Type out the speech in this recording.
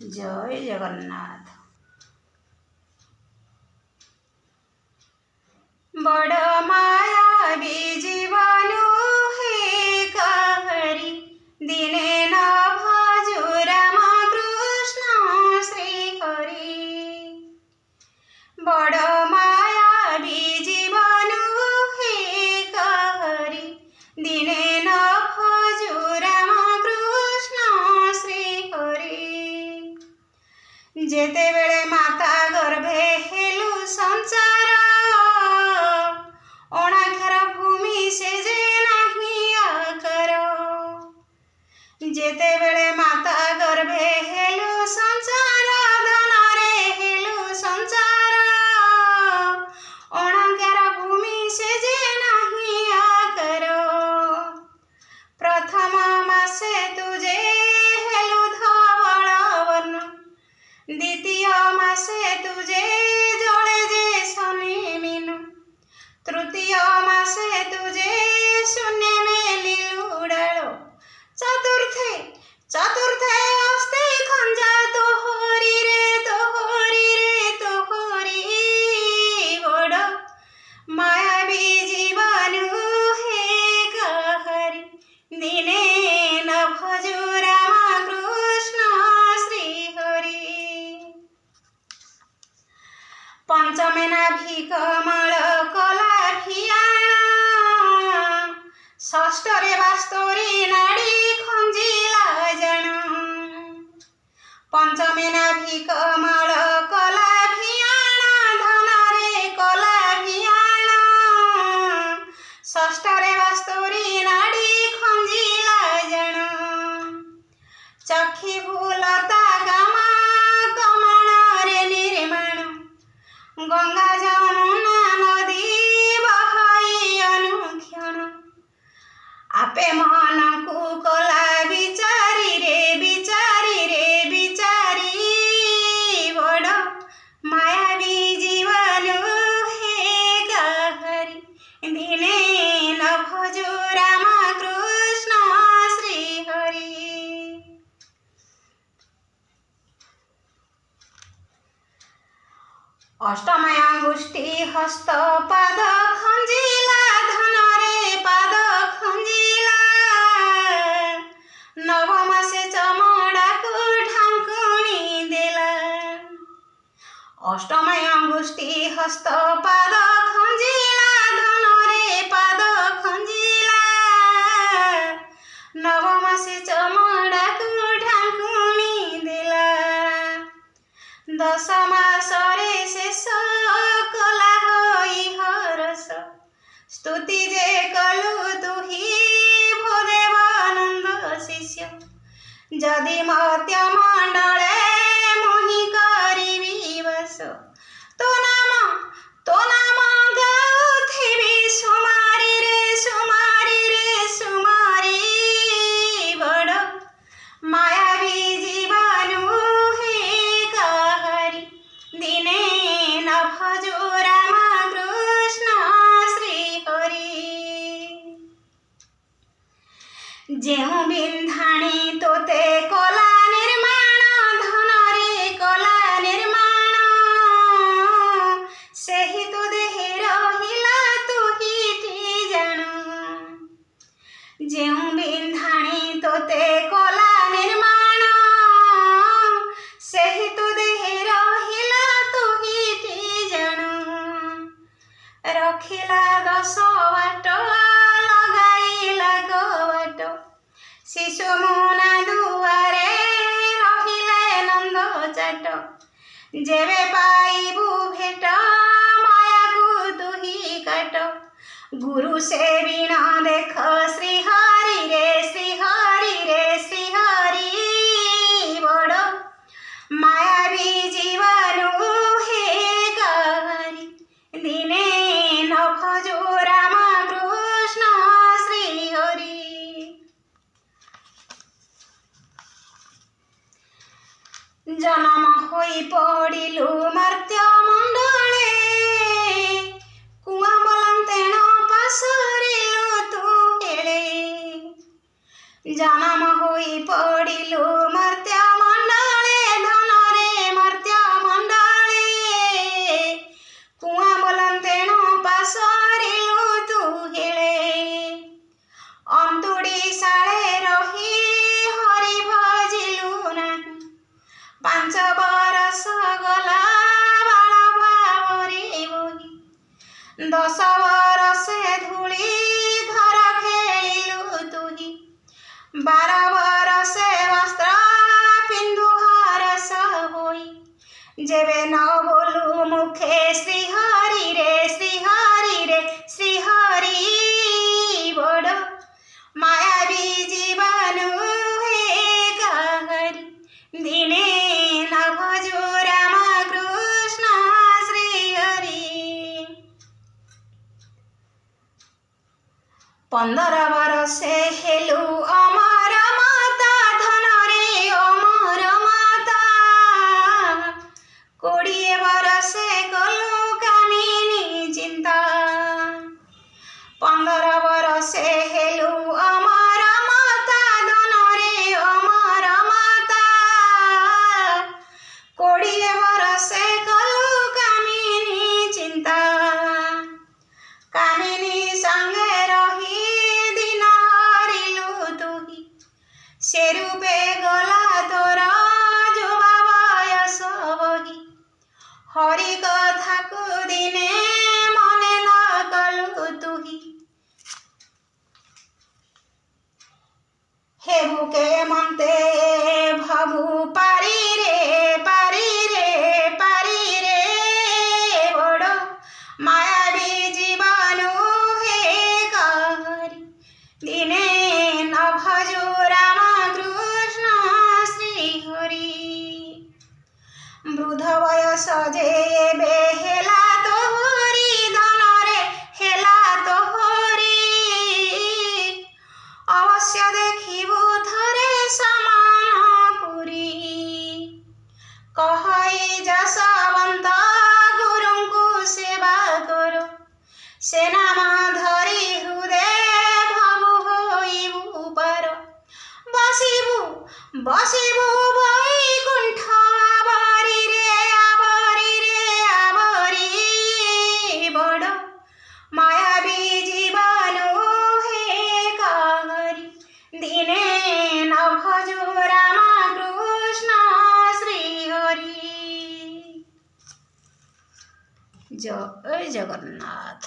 जय जगन्नाथ। बड़ माया भी जीवन हे कहरी दिने न भजु राम कृष्ण श्री हरि। बड़ माया भी जीवन हे कहरी दिने न भजु राम कृष्ण श्री हरि। जेते बेले माता गर्भे हेलु संसार अणाक्षर भूमि से जे नहीं आकर। जेते बेले माता गर्भे हेलु संसार धन रे हेलु संसार अणाक्षर भूमि से जे नहीं आकर। प्रथम मासे तुझे हेलु धवल वर्ण द्वितीय मासे तुझे जले जे शनि मीनु तृतीय मासे तुझे शून्य में लीलु डालो चतुर्थे अस्ते खंजा तोहरी रे तोहरी बड़ मायावी जीवन हे कहरी दिने न भजु राम कृष्ण श्री हरि। पंचमे नाभि कमल कला षष्ठरे बास्तोरी नाड़ी खंजिला जन। पंचमे नाभि कमल कला धन रे कला षष्ठरे बास्तोरी नाड़ी खंजिला जन। चक्षी भूलता गामा कमण रे निर्माण गंगा जमुना नदी बहाई अनुक्षण। आपे मन को कला बिचारी बड़ मायावी जीवन हे कहरी दिने न भजु राम कृष्ण श्री हरि। अष्टम अंगुष्ठी हस्त पाद खंजिला धन रे पाद खंजिला। नवम से चमड़ा को ढांकुनी देला। अष्टम अंगुष्ठी हस्त पाद खंजिला धन रे पाद खंजिला। नवम से चमड़ा को ढांकुनी देला। दस मासरे शेष कला होई हरस स्तुति जे कलु तुही भोदेवानंद शिष्य। जदि मर्त्य मंडले मोहि करिबी बस तो नाम गाउथिबी सुमारी बड़ मायावी जीवन हे कहरी दिने न भजु राम कृष्ण श्री हरि। जेउ बिंधाणी तोते कला निर्माण धन रे कला निर्माण सेहि तो देहे रहिला तुहिटी जान। जेउ बिंधाणी तोते कला निर्माण सेहि तो देहे रहिला तुहिटी जान। रखिला 10 वाट लगाइला गवाट शिशु मुना दुआरे रहिले नंद चाट। जेबे पाइबु भेट माया को तुही काट। गुरु से बिना देख श्री हरि बड़ मायावी जीवन हे कहरी दिने न भजु राम कृष्ण श्री हरि। जन्म होई पड़िलु मर्त्य मंडले कुआ मलंतेण पासरिलु तू हेले। जन्म होई पड़िलु मर्त्य मंडले ପାଞ୍ଚ ବରଷ ଗଲା ବାଳ ଭାବରେ ବହି, 10 ବରଷେ ଧୂଳି ଧର ଖେଳିଲୁ ତୁହି, 12 ବରଷେ ବସ୍ତ୍ର ପିନ୍ଧୁ ହରସ ହୋଇ, ଯେବେ ନ ବୋଲୁ ମୁଖେ ଶ୍ରୀହରି ରେ ଶ୍ରୀହରି ରେ ଶ୍ରୀହରି, ବଡ଼ ମାୟାବୀ ଜୀବନ ହେ କାହାରି, ଦିନେ ନ ଭଜୁ ରାମ କୃଷ୍ଣ ଶ୍ରୀହରି। 15 ବରଷେ ହେଲୁ ଅମର ମାତା, ଧନରେ ଅମର ମାତା, 20 ବରଷେ କଲୁ କାମିନୀ ଚିନ୍ତା, 15 ବରଷେ ହେଲୁ ଅମର ମାତା, ଧନରେ ଅମର ମାତା, 20 ବରଷେ କଲୁ କାମିନୀ ଚିନ୍ତା, କାମିନୀ ସଙ୍ଗେ ରହି ଦିନ ହରିଲୁ ତୁହି, ସେ ରୂପେ ଗଲା ତୋର ଯୁବା ବୟସ ବହି, ହରି କଥାକୁ ଦିନେ ମନେ ନ କଲୁ ତୁହି, ହେବୁ କେମନ୍ତେ ଭାବୁ ପାରି ରେ ପାରି ରେ ପାରି ରେ, ବଡ଼ ମାୟାବୀ ଜୀବନ ହେ କାହାରି, ଦିନେ ନ ଭଜୁ ରାମ କୃଷ୍ଣ ଶ୍ରୀହରି। ବୃଦ୍ଧ ବୟସ ଯେ ଏବେ ହେଲା ତୋହରି, ଧନରେ ହେଲା ତୋହରି, ଅବଶ୍ୟ ଦେଖିବୁ ଥରେ ସମାନ ପୁରୀ, କହଇ ଯଶବନ୍ତ ଗୁରୁଙ୍କୁ ସେବା କର, ସେ ନାମ ଧରି ହୃଦେ ଭାବୁ ହୋଇବୁ ପାର, ବସିବୁ ବସିବୁ ବୈକୁଣ୍ଠ ଆବରି ରେ ଆବରି ରେ ଆବରି, ବଡ଼ ମାୟାବୀ ଜୀବନ ହେ କାହାରି, ଦିନେ ନ ଭଜୁ ରାମ କୃଷ୍ଣ ଶ୍ରୀହରି। ଜୟ ଜଗନ୍ନାଥ।